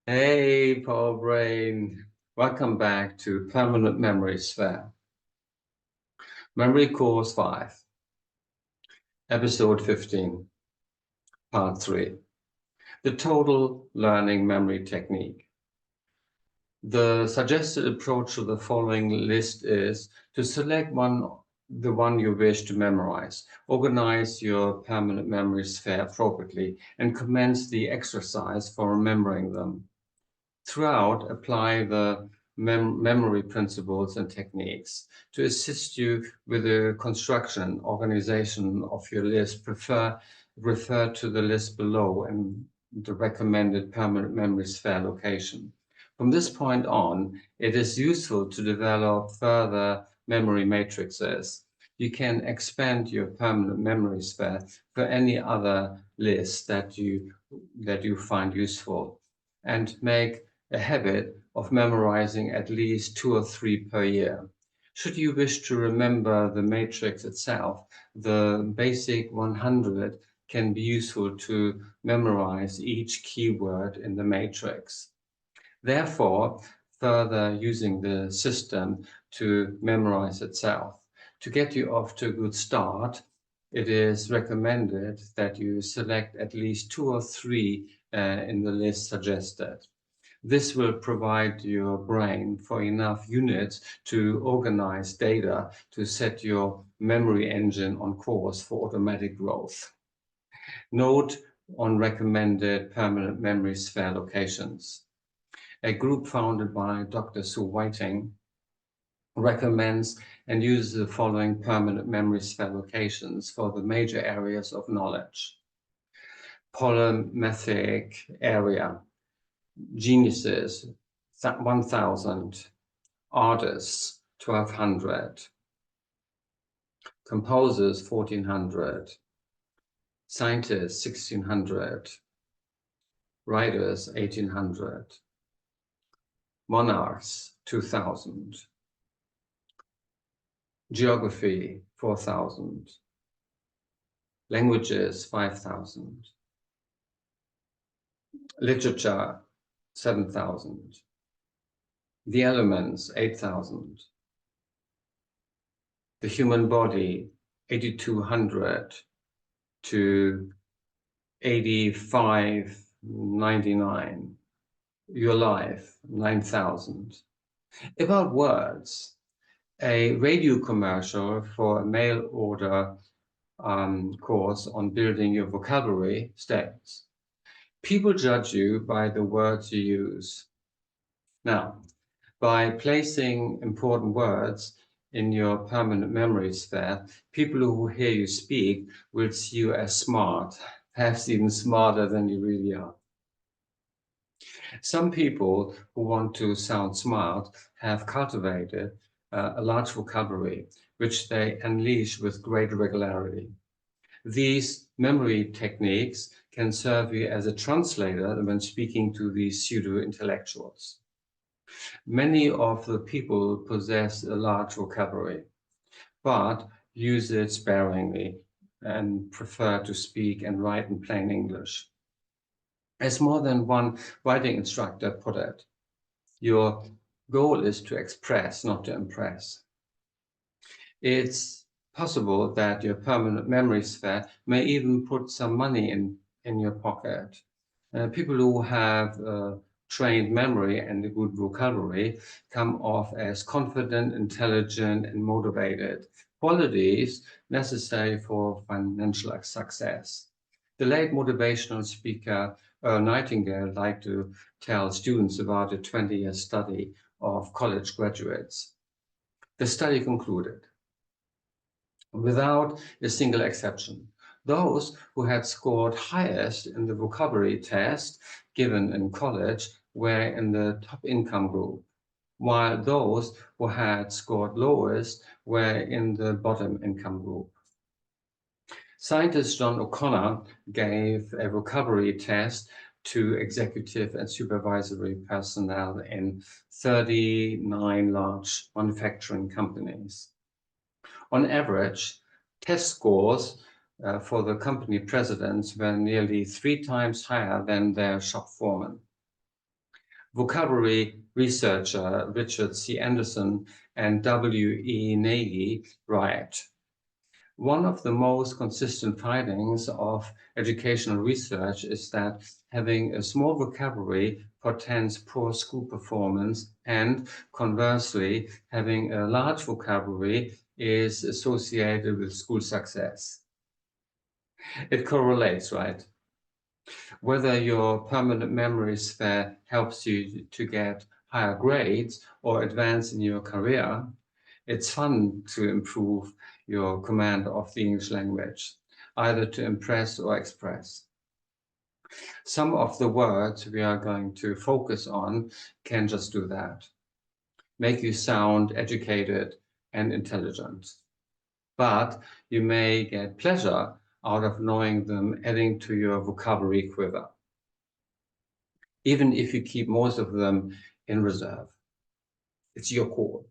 Hey, Paul Brain. Welcome back to Permanent Memory Sphere. Memory Course 5, Episode 15, Part 3. The Total Learning Memory Technique. The suggested approach to the following list is to select the one you wish to memorize, organize your permanent memory sphere appropriately, and commence the exercise for remembering them. Throughout, apply the memory principles and techniques to assist you with the construction and organization of your list. Refer to the list below and the recommended permanent memory sphere location. From this point on, it is useful to develop further memory matrices. You can expand your permanent memory sphere for any other list that you find useful, and make a habit of memorizing at least 2 or 3 per year. Should you wish to remember the matrix itself, the Basic 100 can be useful to memorize each keyword in the matrix. Therefore, further using the system to memorize itself. To get you off to a good start, it is recommended that you select at least 2 or 3 in the list suggested. This will provide your brain for enough units to organize data to set your memory engine on course for automatic growth. Note on recommended permanent memory sphere locations. A group founded by Dr. Sue Whiting recommends and uses the following permanent memory sphere locations for the major areas of knowledge. Polymathic area, geniuses 1000, artists 1200, composers 1400, scientists 1600, writers 1800, monarchs 2000, geography 4000, languages 5000, literature 7,000, the elements 8,000, the human body 8,200 to 8,599, your life 9,000. About words, a radio commercial for a mail order course on building your vocabulary states, "People judge you by the words you use." Now, by placing important words in your permanent memory sphere, people who hear you speak will see you as smart, perhaps even smarter than you really are. Some people who want to sound smart have cultivated a large vocabulary, which they unleash with great regularity. These memory techniques can serve you as a translator when speaking to these pseudo-intellectuals. Many of the people possess a large vocabulary, but use it sparingly and prefer to speak and write in plain English. As more than one writing instructor put it, your goal is to express, not to impress. It's possible that your permanent memory sphere may even put some money in your pocket. People who have trained memory and a good vocabulary come off as confident, intelligent, and motivated, qualities necessary for financial success. The late motivational speaker Nightingale liked to tell students about a 20-year study of college graduates. The study concluded, without a single exception, those who had scored highest in the vocabulary test given in college were in the top income group, while those who had scored lowest were in the bottom income group. Scientist John O'Connor gave a vocabulary test to executive and supervisory personnel in 39 large manufacturing companies. On average, test scores for the company presidents were nearly 3 times higher than their shop foremen. Vocabulary researcher Richard C. Anderson and W. E. Nagy write, "One of the most consistent findings of educational research is that having a small vocabulary portends poor school performance, and conversely, having a large vocabulary is associated with school success." It correlates, right? Whether your permanent memory sphere helps you to get higher grades or advance in your career, it's fun to improve your command of the English language, either to impress or express. Some of the words we are going to focus on can just do that, make you sound educated and intelligent. But you may get pleasure out of knowing them, adding to your vocabulary quiver, even if you keep most of them in reserve. It's your call.